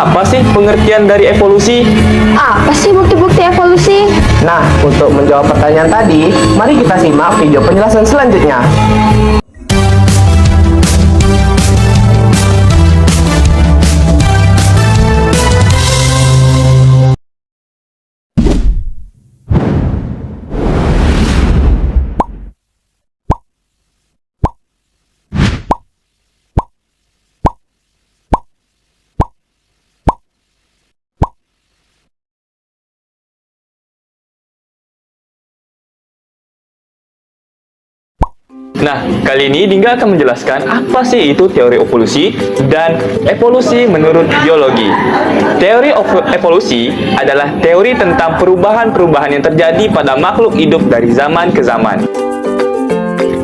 Apa sih pengertian dari evolusi? Apa sih bukti-bukti evolusi? Nah, untuk menjawab pertanyaan tadi, mari kita simak video penjelasan selanjutnya. Nah, kali ini Dingga akan menjelaskan apa sih itu teori evolusi dan evolusi menurut biologi. Teori evolusi adalah teori tentang perubahan-perubahan yang terjadi pada makhluk hidup dari zaman ke zaman.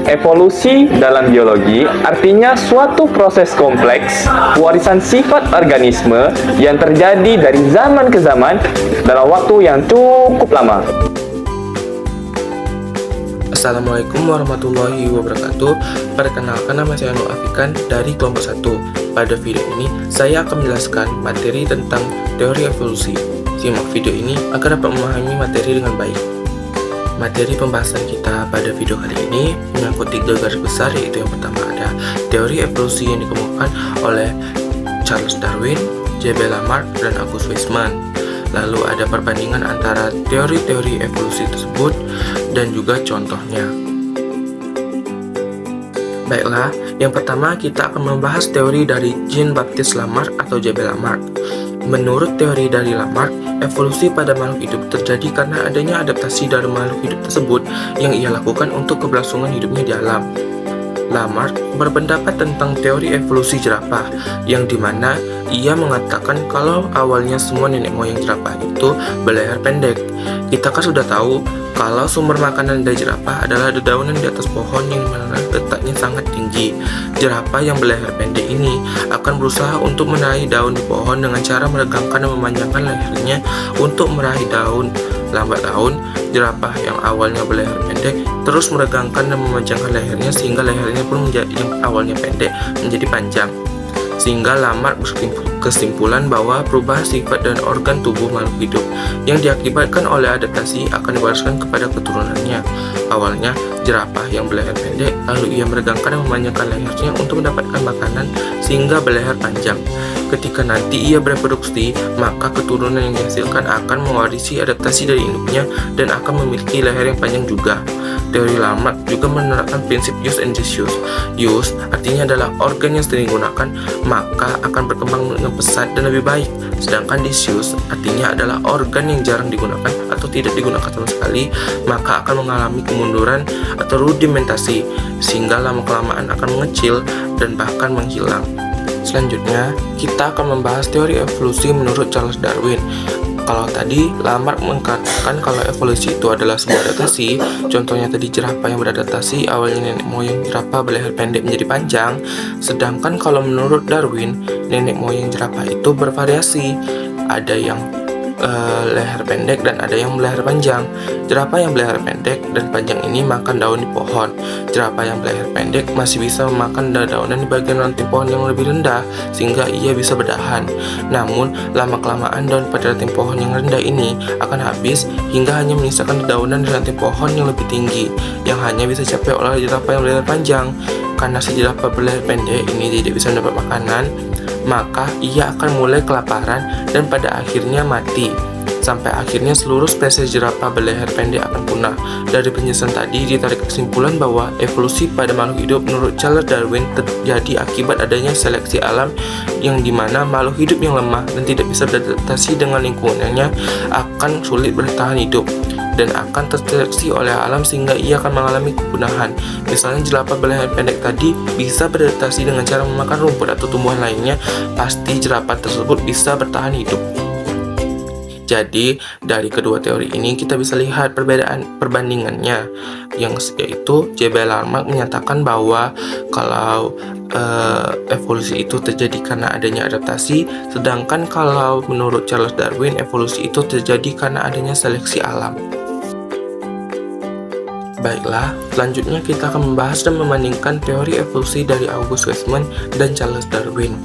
Evolusi dalam biologi artinya suatu proses kompleks, warisan sifat organisme yang terjadi dari zaman ke zaman dalam waktu yang cukup lama. Assalamualaikum warahmatullahi wabarakatuh. Perkenalkan, nama saya Nur Afikan dari kelompok 1. Pada video ini, saya akan menjelaskan materi tentang teori evolusi. Simak video ini agar dapat memahami materi dengan baik. Materi pembahasan kita pada video kali ini menyangkut 3 garis besar, yaitu yang pertama ada teori evolusi yang dikemukakan oleh Charles Darwin, J.B. Lamarck, dan August Weismann. Lalu ada perbandingan antara teori-teori evolusi tersebut dan juga contohnya. Baiklah, yang pertama kita akan membahas teori dari Jean-Baptiste Lamarck atau J.B. Lamarck. Menurut teori dari Lamarck, evolusi pada makhluk hidup terjadi karena adanya adaptasi dari makhluk hidup tersebut yang ia lakukan untuk keberlangsungan hidupnya di alam. Lamarck berpendapat tentang teori evolusi jerapah, yang dimana ia mengatakan kalau awalnya semua nenek moyang jerapah itu berleher pendek. Kita kan sudah tahu kalau sumber makanan dari jerapah adalah dedaunan di atas pohon yang mana letaknya sangat tinggi. Jerapah yang berleher pendek ini akan berusaha untuk meraih daun di pohon dengan cara meregangkan dan memanjangkan lehernya untuk meraih daun. Lambat laun, jerapah yang awalnya berleher pendek terus meregangkan dan memanjangkan lehernya sehingga lehernya pun yang awalnya pendek menjadi panjang. Sehingga Lamarck berkesimpulan bahwa perubahan sifat dan organ tubuh makhluk hidup yang diakibatkan oleh adaptasi akan diwariskan kepada keturunannya. Awalnya, jerapah yang berleher pendek, lalu ia meregangkan dan memanjangkan lehernya untuk mendapatkan makanan sehingga berleher panjang. Ketika nanti ia bereproduksi, maka keturunan yang dihasilkan akan mewarisi adaptasi dari induknya dan akan memiliki leher yang panjang juga. Teori Lamarck juga menerapkan prinsip use and disuse. Use artinya adalah organ yang sering digunakan, maka akan berkembang dengan pesat dan lebih baik. Sedangkan disuse artinya adalah organ yang jarang digunakan atau tidak digunakan sama sekali, maka akan mengalami kemunduran atau rudimentasi, sehingga lama-kelamaan akan mengecil dan bahkan menghilang. Selanjutnya, kita akan membahas teori evolusi menurut Charles Darwin. Kalau tadi Lamarck mengatakan kalau evolusi itu adalah sebuah adaptasi, contohnya tadi jerapah yang beradaptasi awalnya nenek moyang jerapah berleher pendek menjadi panjang. Sedangkan kalau menurut Darwin, nenek moyang jerapah itu bervariasi, ada yang leher pendek dan ada yang berleher panjang. Jerapah yang berleher pendek dan panjang ini makan daun di pohon. Jerapah yang berleher pendek masih bisa memakan dedaunan di bagian ranting pohon yang lebih rendah sehingga ia bisa bertahan. Namun, lama-kelamaan daun pada ranting pohon yang rendah ini akan habis hingga hanya menyisakan dedaunan di ranting pohon yang lebih tinggi yang hanya bisa dicapai oleh jerapah yang berleher panjang. Karena si jerapah berleher pendek ini tidak bisa mendapat makanan, maka ia akan mulai kelaparan dan pada akhirnya mati. Sampai akhirnya seluruh spesies jerapah berleher pendek akan punah. Dari penjelasan tadi ditarik kesimpulan bahwa evolusi pada makhluk hidup menurut Charles Darwin terjadi akibat adanya seleksi alam yang dimana makhluk hidup yang lemah dan tidak bisa beradaptasi dengan lingkungannya akan sulit bertahan hidup dan akan terseleksi oleh alam sehingga ia akan mengalami kepunahan. Misalnya jerapah berleher pendek tadi bisa beradaptasi dengan cara memakan rumput atau tumbuhan lainnya, pasti jerapah tersebut bisa bertahan hidup. Jadi dari kedua teori ini kita bisa lihat perbandingannya, yaitu J.B. Lamarck menyatakan bahwa kalau evolusi itu terjadi karena adanya adaptasi, sedangkan kalau menurut Charles Darwin evolusi itu terjadi karena adanya seleksi alam. Baiklah, selanjutnya kita akan membahas dan membandingkan teori evolusi dari August Weismann dan Charles Darwin.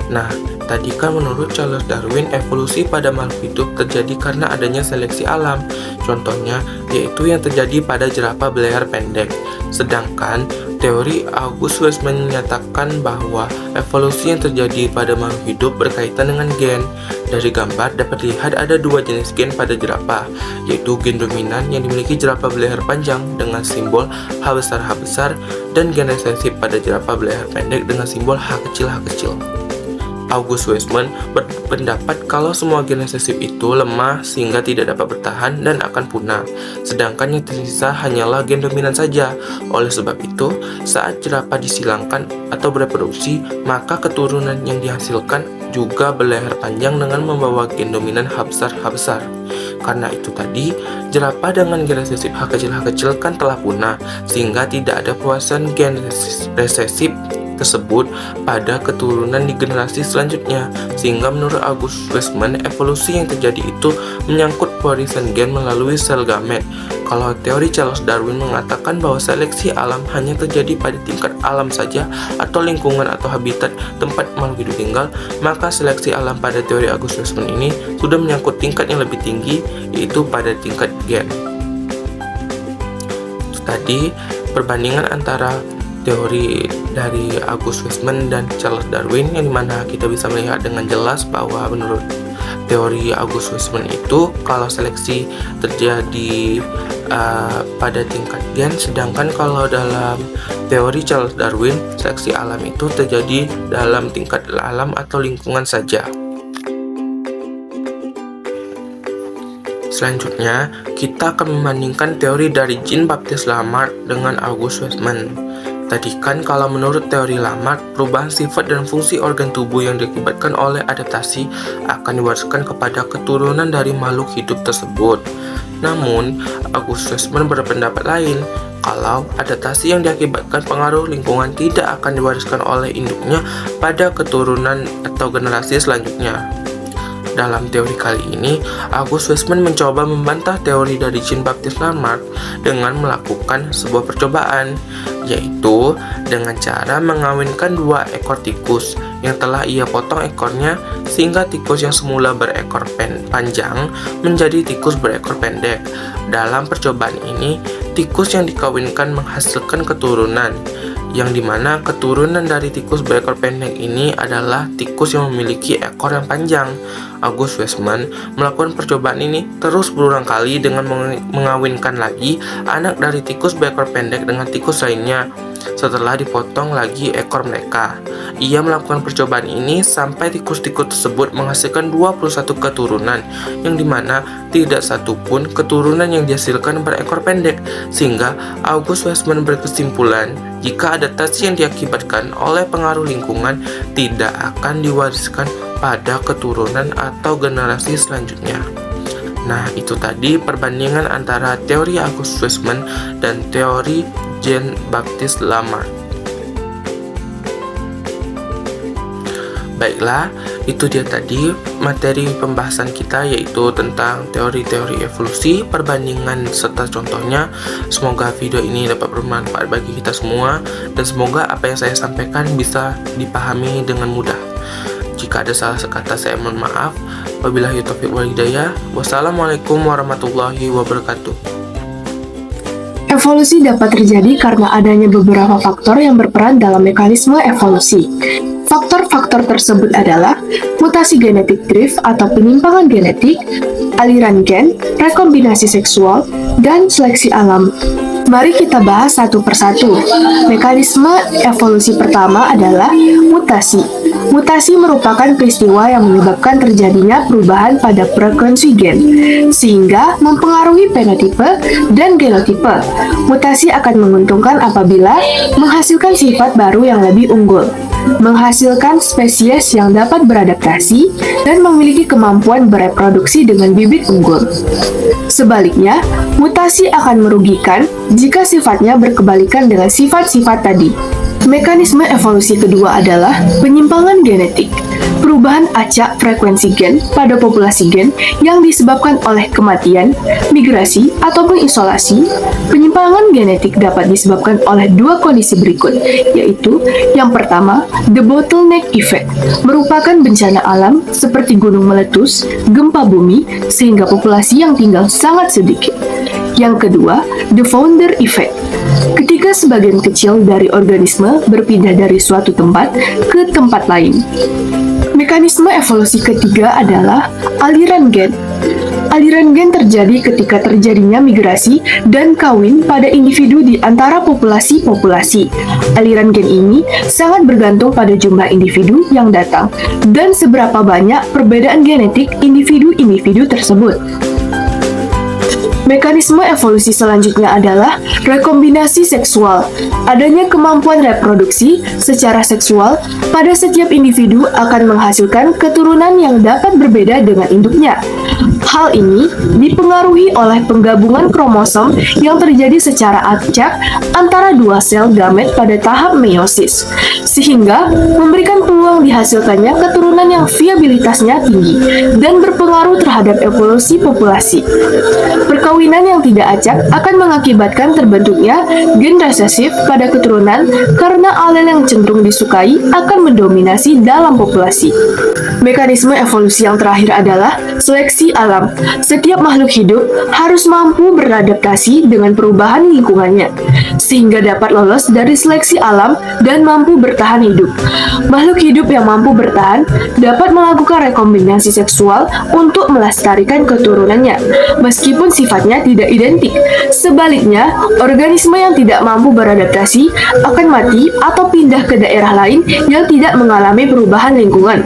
Nah, tadi kan menurut Charles Darwin, evolusi pada makhluk hidup terjadi karena adanya seleksi alam. Contohnya, yaitu yang terjadi pada jerapah berleher pendek. Sedangkan, teori August Weismann menyatakan bahwa evolusi yang terjadi pada makhluk hidup berkaitan dengan gen. Dari gambar dapat dilihat ada dua jenis gen pada jerapah, yaitu gen dominan yang dimiliki jerapah berleher panjang dengan simbol H besar, dan gen resesif pada jerapah berleher pendek dengan simbol H kecil. August Weismann berpendapat kalau semua gen resesif itu lemah sehingga tidak dapat bertahan dan akan punah, sedangkan yang tersisa hanyalah gen dominan saja. Oleh sebab itu, saat jerapah disilangkan atau bereproduksi, maka keturunan yang dihasilkan juga berleher panjang dengan membawa gen dominan H besar. Karena itu tadi, jerapah dengan gen resesif H kecil kan telah punah, sehingga tidak ada perluasan gen resesif tersebut pada keturunan di generasi selanjutnya. Sehingga menurut August Weismann, evolusi yang terjadi itu menyangkut pewarisan gen melalui sel gamet. Kalau teori Charles Darwin mengatakan bahwa seleksi alam hanya terjadi pada tingkat alam saja atau lingkungan atau habitat tempat makhluk hidup tinggal, maka seleksi alam pada teori August Weismann ini sudah menyangkut tingkat yang lebih tinggi, yaitu pada tingkat gen. Tadi perbandingan antara teori dari August Weismann dan Charles Darwin, yang dimana kita bisa melihat dengan jelas bahwa menurut teori August Weismann itu kalau seleksi terjadi pada tingkat gen, sedangkan kalau dalam teori Charles Darwin seleksi alam itu terjadi dalam tingkat alam atau lingkungan saja. Selanjutnya, kita akan membandingkan teori dari Jean-Baptiste Lamarck dengan August Weismann. Tadi kan kalau menurut teori Lamarck, perubahan sifat dan fungsi organ tubuh yang diakibatkan oleh adaptasi akan diwariskan kepada keturunan dari makhluk hidup tersebut. Namun, August Weismann berpendapat lain, kalau adaptasi yang diakibatkan pengaruh lingkungan tidak akan diwariskan oleh induknya pada keturunan atau generasi selanjutnya. Dalam teori kali ini, August Weismann mencoba membantah teori dari Jean-Baptiste Lamarck dengan melakukan sebuah percobaan, yaitu dengan cara mengawinkan dua ekor tikus yang telah ia potong ekornya sehingga tikus yang semula berekor panjang menjadi tikus berekor pendek. Dalam percobaan ini, tikus yang dikawinkan menghasilkan keturunan, yang dimana keturunan dari tikus berekor pendek ini adalah tikus yang memiliki ekor yang panjang. August Weismann melakukan percobaan ini terus berulang kali dengan mengawinkan lagi anak dari tikus berekor pendek dengan tikus lainnya setelah dipotong lagi ekor mereka. Ia melakukan percobaan ini sampai tikus-tikus tersebut menghasilkan 21 keturunan, yang dimana tidak satu pun keturunan yang dihasilkan berekor pendek, sehingga August Weismann berkesimpulan jika adaptasi yang diakibatkan oleh pengaruh lingkungan tidak akan diwariskan pada keturunan atau generasi selanjutnya. Nah, itu tadi perbandingan antara teori August Weismann dan teori Jean-Baptiste Lamarck. Baiklah, itu dia tadi materi pembahasan kita, yaitu tentang teori-teori evolusi, perbandingan serta contohnya. Semoga video ini dapat bermanfaat bagi kita semua, dan semoga apa yang saya sampaikan bisa dipahami dengan mudah. Jika ada salah sekata, saya mohon maaf. Wabillahi taufiq wal hidayah. Wassalamualaikum warahmatullahi wabarakatuh. Evolusi dapat terjadi karena adanya beberapa faktor yang berperan dalam mekanisme evolusi. Faktor-faktor tersebut adalah mutasi genetik drift atau penyimpangan genetik, aliran gen, rekombinasi seksual, dan seleksi alam. Mari kita bahas satu persatu. Mekanisme evolusi pertama adalah mutasi. Mutasi merupakan peristiwa yang menyebabkan terjadinya perubahan pada frekuensi gen, sehingga mempengaruhi fenotipe dan genotipe. Mutasi akan menguntungkan apabila menghasilkan sifat baru yang lebih unggul, menghasilkan spesies yang dapat beradaptasi, dan memiliki kemampuan bereproduksi dengan bibit unggul. Sebaliknya, mutasi akan merugikan jika sifatnya berkebalikan dengan sifat-sifat tadi. Mekanisme evolusi kedua adalah penyimpangan genetik. perubahan acak frekuensi gen pada populasi gen yang disebabkan oleh kematian, migrasi, ataupun isolasi. Penyimpangan genetik dapat disebabkan oleh dua kondisi berikut, yaitu yang pertama, the bottleneck effect, merupakan bencana alam seperti gunung meletus, gempa bumi, sehingga populasi yang tinggal sangat sedikit. Yang kedua, the founder effect, ketika sebagian kecil dari organisme berpindah dari suatu tempat ke tempat lain. Mekanisme evolusi ketiga adalah aliran gen. Aliran gen terjadi ketika terjadinya migrasi dan kawin pada individu di antara populasi-populasi. Aliran gen ini sangat bergantung pada jumlah individu yang datang dan seberapa banyak perbedaan genetik individu-individu tersebut. Mekanisme evolusi selanjutnya adalah rekombinasi seksual. Adanya kemampuan reproduksi secara seksual pada setiap individu akan menghasilkan keturunan yang dapat berbeda dengan induknya. Hal ini dipengaruhi oleh penggabungan kromosom yang terjadi secara acak antara dua sel gamet pada tahap meiosis, sehingga memberikan peluang dihasilkannya keturunan yang viabilitasnya tinggi dan berpengaruh terhadap evolusi populasi. Perkawinan yang tidak acak akan mengakibatkan terbentuknya gen resesif pada keturunan karena alel yang cenderung disukai akan mendominasi dalam populasi. Mekanisme evolusi yang terakhir adalah seleksi alam. Setiap makhluk hidup harus mampu beradaptasi dengan perubahan lingkungannya, sehingga dapat lolos dari seleksi alam dan mampu bertahan hidup. Makhluk hidup yang mampu bertahan dapat melakukan rekombinasi seksual untuk melestarikan keturunannya, meskipun sifatnya tidak identik. Sebaliknya, organisme yang tidak mampu beradaptasi akan mati atau pindah ke daerah lain yang tidak mengalami perubahan lingkungan.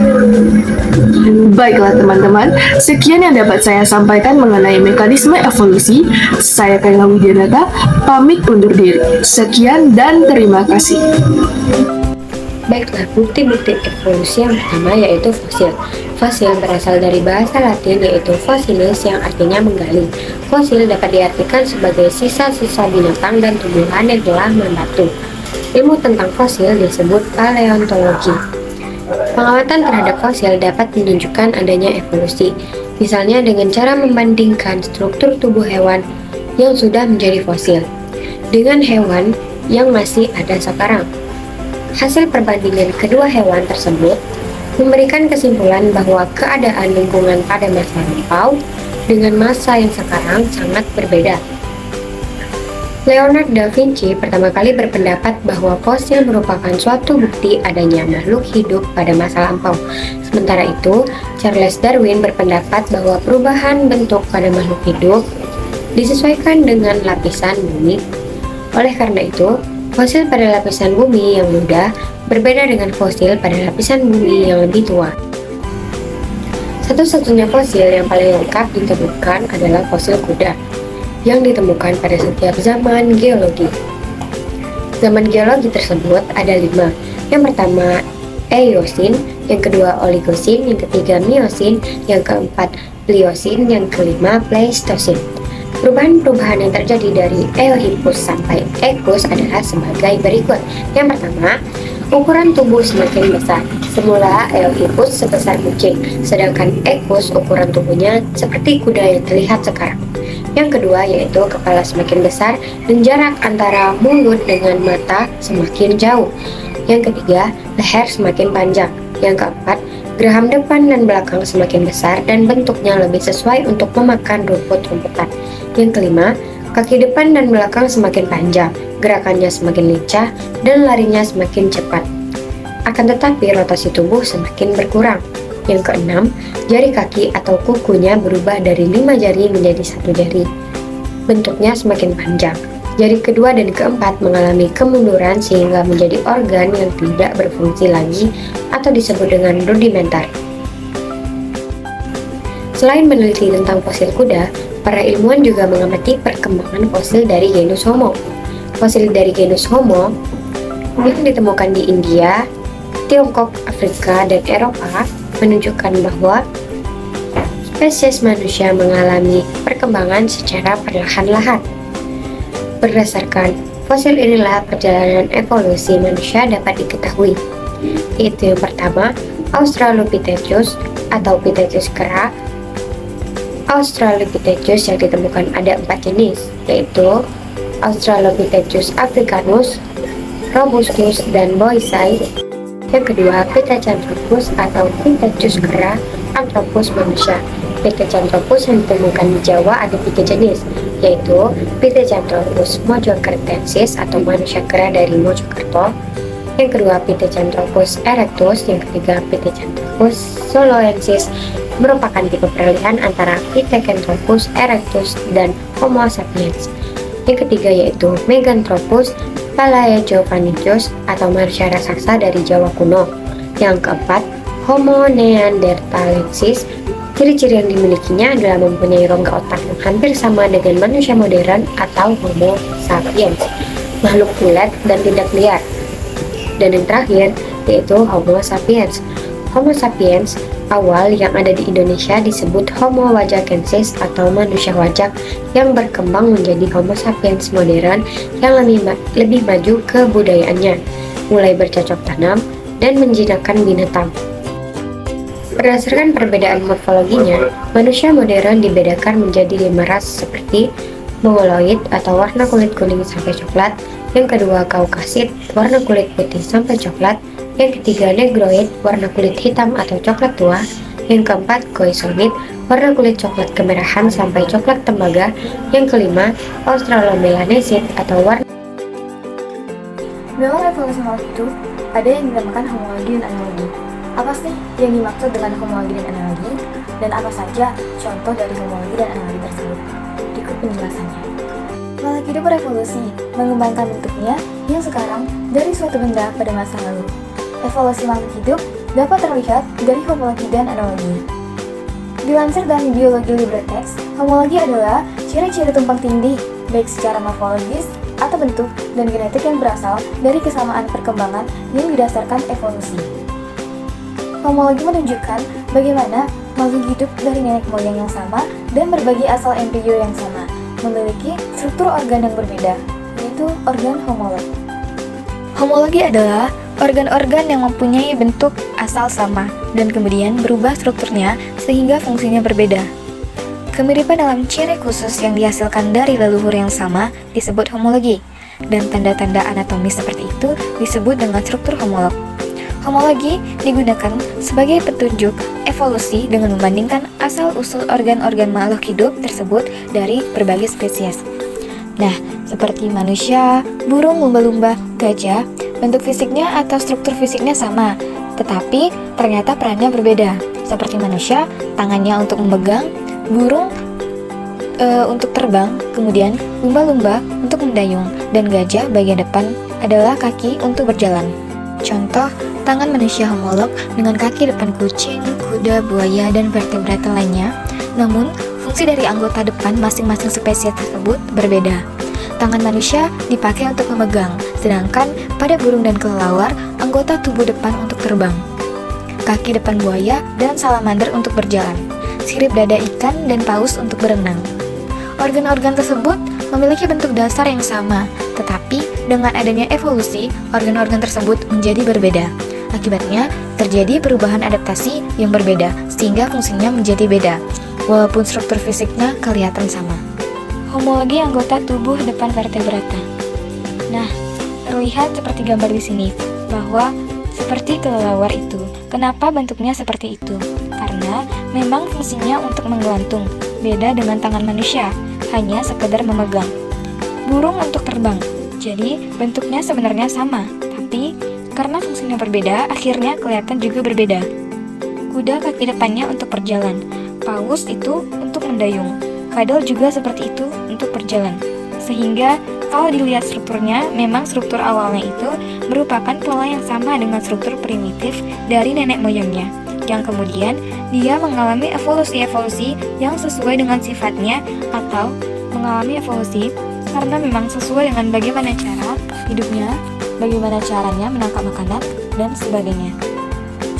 Baiklah teman-teman, sekian yang dapat saya sampaikan mengenai mekanisme evolusi. Saya Kayla Widianata, pamit undur diri. Sekian dan terima kasih. Baiklah, bukti-bukti evolusi yang pertama yaitu fosil. Fosil berasal dari bahasa Latin yaitu fossilis yang artinya menggali. Fosil dapat diartikan sebagai sisa-sisa binatang dan tumbuhan yang telah membatu. Ilmu tentang fosil disebut paleontologi. Pengamatan terhadap fosil dapat menunjukkan adanya evolusi, misalnya dengan cara membandingkan struktur tubuh hewan yang sudah menjadi fosil dengan hewan yang masih ada sekarang. Hasil perbandingan kedua hewan tersebut memberikan kesimpulan bahwa keadaan lingkungan pada masa lampau dengan masa yang sekarang sangat berbeda. Leonardo da Vinci pertama kali berpendapat bahwa fosil merupakan suatu bukti adanya makhluk hidup pada masa lampau. Sementara itu, Charles Darwin berpendapat bahwa perubahan bentuk pada makhluk hidup disesuaikan dengan lapisan bumi. Oleh karena itu, fosil pada lapisan bumi yang muda berbeda dengan fosil pada lapisan bumi yang lebih tua. Satu-satunya fosil yang paling lengkap ditemukan adalah fosil kuda yang ditemukan pada setiap zaman geologi. Zaman geologi tersebut ada 5. Yang pertama Eosin, yang kedua Oligosin, yang ketiga Miosin, yang keempat Pliosin, yang kelima Pleistosin. Perubahan-perubahan yang terjadi dari Eohippus sampai Equus adalah sebagai berikut. Yang pertama, ukuran tubuh semakin besar. Semula Eohippus sebesar kucing, sedangkan Equus ukuran tubuhnya seperti kuda yang terlihat sekarang. Yang kedua yaitu kepala semakin besar dan jarak antara mulut dengan mata semakin jauh. Yang ketiga, leher semakin panjang. Yang keempat, geraham depan dan belakang semakin besar dan bentuknya lebih sesuai untuk memakan rumput-rumputan. Yang kelima, kaki depan dan belakang semakin panjang, gerakannya semakin lincah dan larinya semakin cepat. Akan tetapi rotasi tubuh semakin berkurang. Yang keenam, jari kaki atau kukunya berubah dari 5 jari menjadi 1 jari. Bentuknya semakin panjang. Jari kedua dan keempat mengalami kemunduran sehingga menjadi organ yang tidak berfungsi lagi atau disebut dengan rudimenter. Selain meneliti tentang fosil kuda, para ilmuwan juga mengamati perkembangan fosil dari genus Homo. Fosil dari genus Homo yang ditemukan di India, Tiongkok, Afrika, dan Eropa menunjukkan bahwa spesies manusia mengalami perkembangan secara perlahan-lahan. Berdasarkan fosil inilah perjalanan evolusi manusia dapat diketahui. Yaitu yang pertama, Australopithecus atau Pithecus kera. Australopithecus yang ditemukan ada 4 jenis, yaitu Australopithecus africanus, robustus, dan boisei. Yang kedua, Pithecanthropus atau Pithecus kera anthropus manusia. Pithecanthropus yang ditemukan di Jawa ada 3 jenis, yaitu Pithecanthropus mojokertensis atau manusia kera dari Mojokerto. Yang kedua, Pithecanthropus erectus. Yang ketiga, Pithecanthropus soloensis, merupakan tipe peralihan antara Pithecanthropus erectus dan Homo sapiens. Yang ketiga yaitu Meganthropus palaeojavanicus atau manusia raksasa dari Jawa kuno. Yang keempat, Homo neanderthalensis. Ciri-ciri yang dimilikinya adalah mempunyai rongga otak yang hampir sama dengan manusia modern atau Homo sapiens, makhluk bulat dan tidak liar. Dan yang terakhir yaitu Homo sapiens. Homo sapiens awal yang ada di Indonesia disebut Homo wajakensis atau manusia wajak yang berkembang menjadi Homo sapiens modern yang lebih maju kebudayaannya, mulai bercocok tanam dan menjinakkan binatang. Berdasarkan perbedaan morfologinya, manusia modern dibedakan menjadi 5 ras seperti Mongoloid atau warna kulit kuning sampai coklat, yang kedua Kaukasid, warna kulit putih sampai coklat, yang ketiga Negroid, warna kulit hitam atau coklat tua, yang keempat Khoisolid, warna kulit coklat kemerahan sampai coklat tembaga, yang kelima Australomelanesid atau warna. Dalam evolusi makhluk hidup, ada yang dinamakan homologi dan analogi. Apa sih yang dimaksud dengan homologi dan analogi? Dan apa saja contoh dari homologi dan analogi tersebut? Berikut penjelasannya. Makhluk hidup berevolusi, mengembangkan bentuknya yang sekarang dari suatu benda pada masa lalu. Evolusi makhluk hidup dapat terlihat dari homologi dan analogi. Dilansir dari Biologi LibreText, homologi adalah ciri-ciri tumpang tindih, baik secara morfologis atau bentuk dan genetik yang berasal dari kesamaan perkembangan yang didasarkan evolusi. Homologi menunjukkan bagaimana makhluk hidup dari nenek moyang yang sama dan berbagi asal embrio yang sama, memiliki struktur organ yang berbeda, yaitu organ homolog. Homologi adalah organ-organ yang mempunyai bentuk asal sama dan kemudian berubah strukturnya sehingga fungsinya berbeda. Kemiripan dalam ciri khusus yang dihasilkan dari leluhur yang sama disebut homologi, dan tanda-tanda anatomis seperti itu disebut dengan struktur homolog. Homologi digunakan sebagai petunjuk evolusi dengan membandingkan asal-usul organ-organ makhluk hidup tersebut dari berbagai spesies. Nah, seperti manusia, burung, lumba-lumba, gajah, bentuk fisiknya atau struktur fisiknya sama, tetapi ternyata perannya berbeda. Seperti manusia, tangannya untuk memegang, burung untuk terbang, kemudian lumba-lumba untuk mendayung, dan gajah bagian depan adalah kaki untuk berjalan. Contoh, tangan manusia homolog dengan kaki depan kucing, kuda, buaya, dan vertebrata lainnya. Namun, fungsi dari anggota depan masing-masing spesies tersebut berbeda. Tangan manusia dipakai untuk memegang, sedangkan pada burung dan kelelawar, anggota tubuh depan untuk terbang. Kaki depan buaya dan salamander untuk berjalan. Sirip dada ikan dan paus untuk berenang. Organ-organ tersebut memiliki bentuk dasar yang sama, tetapi dengan adanya evolusi, organ-organ tersebut menjadi berbeda. Akibatnya, terjadi perubahan adaptasi yang berbeda, sehingga fungsinya menjadi beda, walaupun struktur fisiknya kelihatan sama. Homologi anggota tubuh depan vertebrata. Nah, terlihat seperti gambar di sini, bahwa seperti kelelawar itu. Kenapa bentuknya seperti itu? Karena memang fungsinya untuk menggelantung, beda dengan tangan manusia, hanya sekedar memegang. Burung untuk terbang, jadi bentuknya sebenarnya sama, tapi karena fungsinya berbeda, akhirnya kelihatan juga berbeda. Kuda kaki depannya untuk berjalan, paus itu untuk mendayung, kadal juga seperti itu untuk berjalan. Sehingga kalau dilihat strukturnya, memang struktur awalnya itu merupakan pola yang sama dengan struktur primitif dari nenek moyangnya, yang kemudian dia mengalami evolusi-evolusi yang sesuai dengan sifatnya atau mengalami evolusi karena memang sesuai dengan bagaimana cara hidupnya, bagaimana caranya menangkap makanan, dan sebagainya.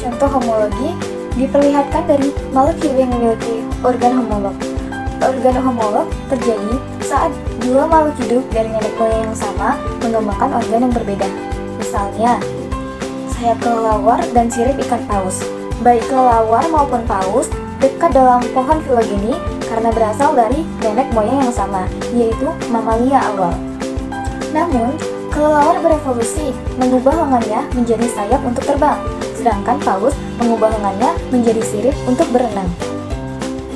Contoh homologi diperlihatkan dari makhluk hidup yang memiliki organ homolog. Organ homolog terjadi saat dua makhluk hidup dari nenek moyang yang sama mengembangkan organ yang berbeda. Misalnya, sayap kelelawar dan sirip ikan paus. baik kelelawar maupun paus, dekat dalam pohon filogeni karena berasal dari nenek moyang yang sama, yaitu mamalia awal. Namun, kelelawar berevolusi mengubah lengannya menjadi sayap untuk terbang, sedangkan paus mengubah lengannya menjadi sirip untuk berenang.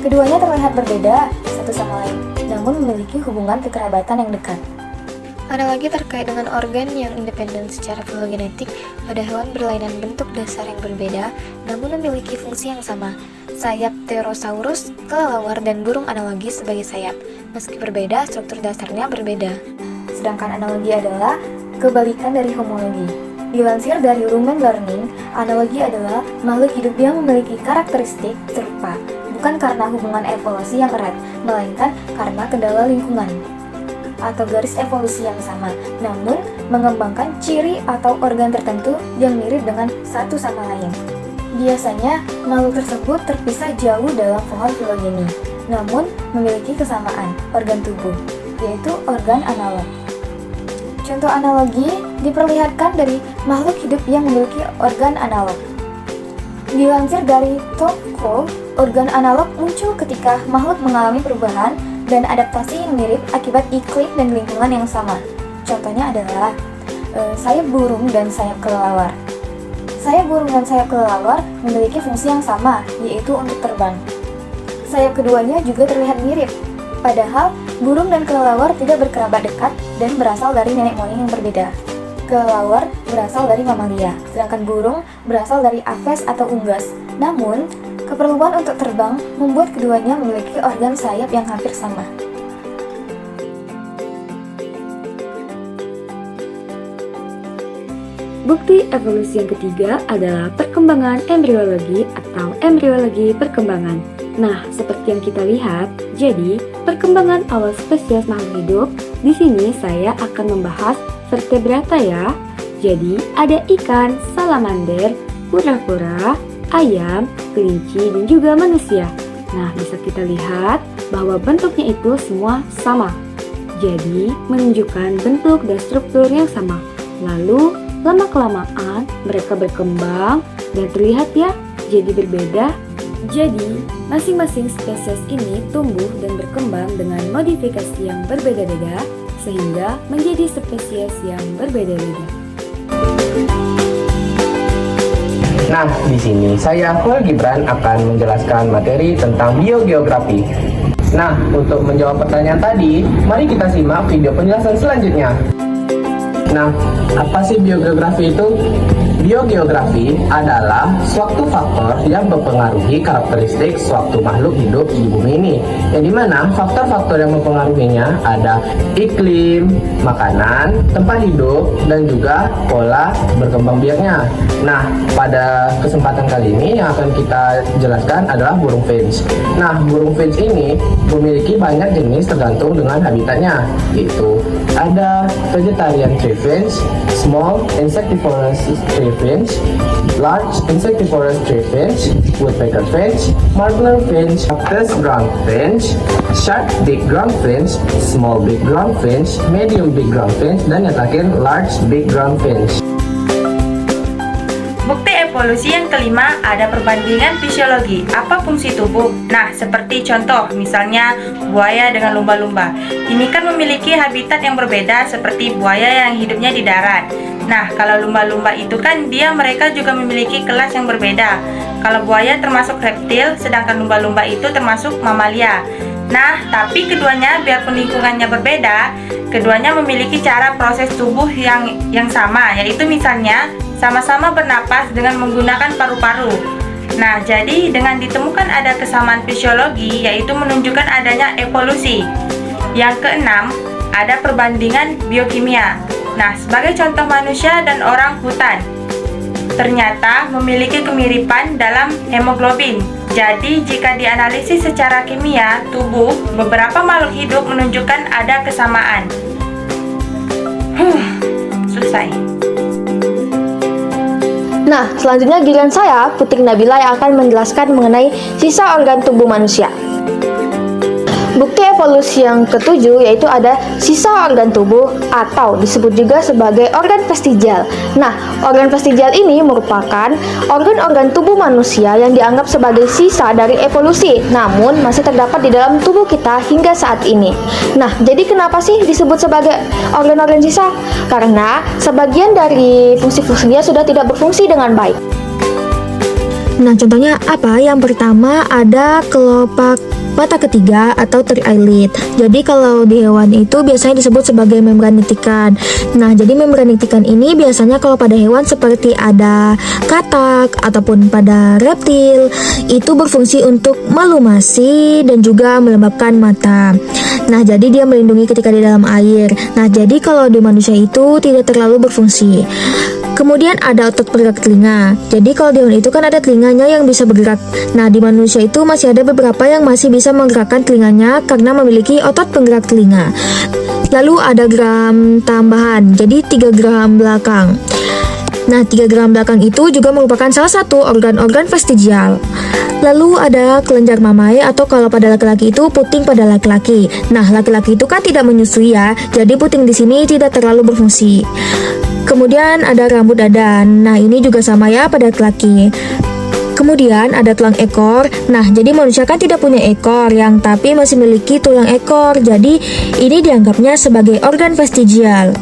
Keduanya terlihat berbeda satu sama lain, namun memiliki hubungan kekerabatan yang dekat. Analogi terkait dengan organ yang independen secara filogenetik pada hewan berlainan bentuk dasar yang berbeda, namun memiliki fungsi yang sama. Sayap Pterosaurus, kelelawar, dan burung analogi sebagai sayap, meski berbeda, struktur dasarnya berbeda. Sedangkan analogi adalah kebalikan dari homologi. Dilansir dari Lumen Learning, analogi adalah makhluk hidup yang memiliki karakteristik serupa, bukan karena hubungan evolusi yang erat, melainkan karena kendala lingkungan atau garis evolusi yang sama, namun mengembangkan ciri atau organ tertentu yang mirip dengan satu sama lain. Biasanya, makhluk tersebut terpisah jauh dalam pohon filogeni, namun memiliki kesamaan organ tubuh, yaitu organ analog. Contoh analogi diperlihatkan dari makhluk hidup yang memiliki organ analog. Dilansir dari Topko, organ analog muncul ketika makhluk mengalami perubahan dan adaptasi yang mirip akibat iklim dan lingkungan yang sama. Contohnya adalah sayap burung dan sayap kelelawar. Sayap burung dan sayap kelelawar memiliki fungsi yang sama, yaitu untuk terbang. Sayap keduanya juga terlihat mirip, padahal burung dan kelelawar tidak berkerabat dekat dan berasal dari nenek moyang yang berbeda. Kelelawar berasal dari mamalia, sedangkan burung berasal dari aves atau unggas. Namun, keperluan untuk terbang membuat keduanya memiliki organ sayap yang hampir sama. Bukti evolusi yang ketiga adalah perkembangan embriologi atau embriologi perkembangan. Nah, seperti yang kita lihat, jadi perkembangan awal spesies makhluk hidup, di sini saya akan membahas vertebrata ya. Jadi, ada ikan, salamander, kura-kura, ayam, kelinci, dan juga manusia. Nah, bisa kita lihat bahwa bentuknya itu semua sama. Jadi, menunjukkan bentuk dan struktur yang sama. Lalu, lama-kelamaan mereka berkembang dan terlihat ya jadi berbeda. Jadi, masing-masing spesies ini tumbuh dan berkembang dengan modifikasi yang berbeda-beda sehingga menjadi spesies yang berbeda-beda. Nah, di sini saya Khul Gibran akan menjelaskan materi tentang biogeografi. Nah, untuk menjawab pertanyaan tadi, mari kita simak video penjelasan selanjutnya. Nah, apa sih biogeografi itu? Biogeografi adalah suatu faktor yang mempengaruhi karakteristik suatu makhluk hidup di bumi ini. Yang dimana faktor-faktor yang mempengaruhinya ada iklim, makanan, tempat hidup, dan juga pola berkembang biaknya. Nah, pada kesempatan kali ini yang akan kita jelaskan adalah burung finch. Nah, burung finch ini memiliki banyak jenis tergantung dengan habitatnya, yaitu ada vegetarian tree finch, small insectivorous tree finch, large insectivorous tree finch, woodpecker finch, warbler finch, cactus ground finch, sharp big ground finch, small big ground finch, medium big ground finch, dan yang terakhir large big ground finch. Bukti evolusi yang kelima ada perbandingan fisiologi. Apa fungsi tubuh? Nah, seperti contoh, misalnya buaya dengan lumba-lumba. Ini kan memiliki habitat yang berbeda seperti buaya yang hidupnya di darat. Nah, kalau lumba-lumba itu kan mereka juga memiliki kelas yang berbeda. Kalau buaya termasuk reptil, sedangkan lumba-lumba itu termasuk mamalia. Nah, tapi keduanya biarpun lingkungannya berbeda, keduanya memiliki cara proses tubuh yang sama, yaitu misalnya sama-sama bernapas dengan menggunakan paru-paru. Nah, jadi dengan ditemukan ada kesamaan fisiologi, yaitu menunjukkan adanya evolusi. Yang keenam, ada perbandingan biokimia. Nah, sebagai contoh manusia dan orang hutan, ternyata memiliki kemiripan dalam hemoglobin. Jadi, jika dianalisis secara kimia tubuh, beberapa makhluk hidup menunjukkan ada kesamaan. Selesai. Nah, selanjutnya giliran saya, Putri Nabila, yang akan menjelaskan mengenai sisa organ tubuh manusia. Bukti evolusi yang ketujuh yaitu ada sisa organ tubuh atau disebut juga sebagai organ vestigial. Nah, organ vestigial ini merupakan organ-organ tubuh manusia yang dianggap sebagai sisa dari evolusi, namun masih terdapat di dalam tubuh kita hingga saat ini. Nah, jadi kenapa sih disebut sebagai organ-organ sisa? Karena sebagian dari fungsi-fungsinya sudah tidak berfungsi dengan baik. Nah, contohnya apa? Yang pertama ada kelopak mata ketiga atau third eyelid. Jadi kalau di hewan itu biasanya disebut sebagai membran nitikan. Nah, jadi membran nitikan ini biasanya kalau pada hewan seperti ada katak ataupun pada reptil itu berfungsi untuk melumasi dan juga melembabkan mata. Nah, jadi dia melindungi ketika di dalam air. Nah, jadi kalau di manusia itu tidak terlalu berfungsi. Kemudian ada otot penggerak telinga. Jadi kalau di hewan itu kan ada telinganya yang bisa bergerak. Nah, di manusia itu masih ada beberapa yang masih bisa menggerakkan telinganya karena memiliki otot penggerak telinga. Lalu ada geram tambahan, jadi 3 geram belakang. Nah, 3 geram belakang itu juga merupakan salah satu organ-organ vestigial. Lalu ada kelenjar mamai atau kalau pada laki-laki itu puting pada laki-laki. Nah, laki-laki itu kan tidak menyusui ya, jadi puting di sini tidak terlalu berfungsi. Kemudian ada rambut dada. Nah, ini juga sama ya pada laki-laki. Kemudian ada tulang ekor. Nah, jadi manusia kan tidak punya ekor yang tapi masih memiliki tulang ekor. Jadi ini dianggapnya sebagai organ vestigial.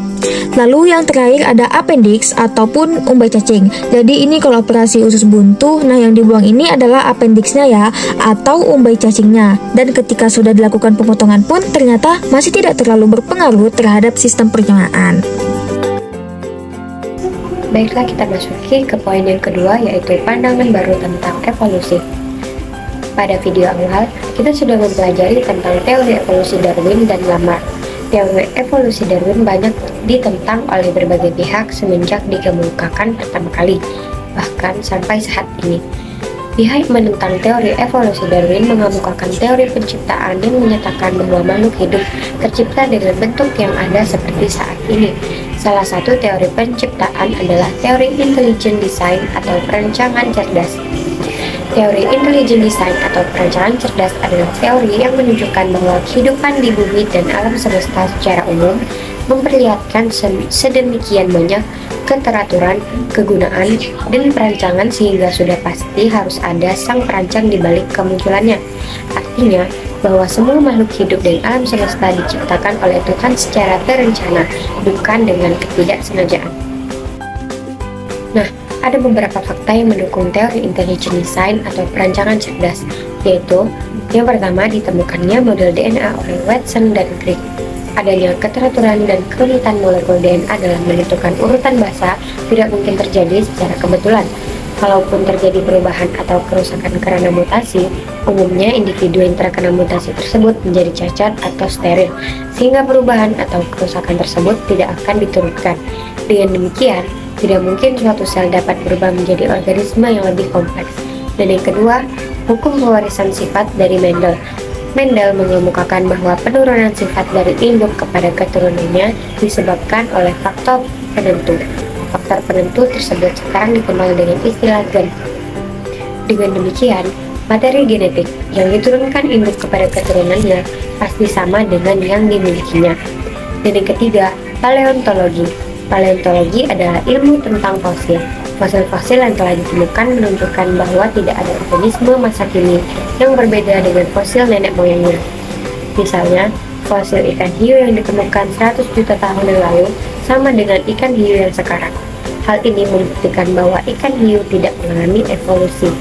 Lalu yang terakhir ada appendix ataupun umbai cacing. Jadi ini kalau operasi usus buntu, nah yang dibuang ini adalah appendixnya ya, atau umbai cacingnya. Dan ketika sudah dilakukan pemotongan pun ternyata masih tidak terlalu berpengaruh terhadap sistem pencernaan. Baiklah, kita masuki ke poin yang kedua, yaitu pandangan baru tentang evolusi. Pada video awal, kita sudah mempelajari tentang teori evolusi Darwin dan Lamarck. Teori evolusi Darwin banyak ditentang oleh berbagai pihak semenjak dikemukakan pertama kali, bahkan sampai saat ini. Pihak menentang teori evolusi Darwin mengemukakan teori penciptaan yang menyatakan bahwa makhluk hidup tercipta dengan bentuk yang ada seperti saat ini. Salah satu teori penciptaan adalah teori intelligent design atau perancangan cerdas. Teori intelligent design atau perancangan cerdas adalah teori yang menunjukkan bahwa kehidupan di bumi dan alam semesta secara umum memperlihatkan sedemikian banyak keteraturan, kegunaan, dan perancangan sehingga sudah pasti harus ada sang perancang di balik kemunculannya. Artinya, bahwa semua makhluk hidup dan alam semesta diciptakan oleh Tuhan secara terencana, bukan dengan ketidaksengajaan. Nah, ada beberapa fakta yang mendukung teori intelligent design atau perancangan cerdas, yaitu yang pertama, ditemukannya model DNA oleh Watson dan Crick. Adanya keteraturan dan kerumitan molekul DNA dalam menentukan urutan bahasa tidak mungkin terjadi secara kebetulan. Kalaupun terjadi perubahan atau kerusakan karena mutasi, umumnya individu yang terkena mutasi tersebut menjadi cacat atau steril, sehingga perubahan atau kerusakan tersebut tidak akan diturunkan. Dengan demikian, tidak mungkin suatu sel dapat berubah menjadi organisme yang lebih kompleks. Dan yang kedua, hukum pewarisan sifat dari Mendel. Mendel mengemukakan bahwa penurunan sifat dari induk kepada keturunannya disebabkan oleh faktor penentu. Faktor penentu tersebut sekarang dikenal dengan istilah gen. Dengan demikian, materi genetik yang diturunkan induk kepada keturunannya pasti sama dengan yang dimilikinya. Dan yang ketiga, paleontologi. Paleontologi adalah ilmu tentang fosil. Fosil-fosil yang telah ditemukan menunjukkan bahwa tidak ada organisme masa kini yang berbeda dengan fosil nenek moyangnya. Misalnya, fosil ikan hiu yang ditemukan 100 juta tahun yang lalu sama dengan ikan hiu yang sekarang. Hal ini membuktikan bahwa ikan hiu tidak mengalami evolusi.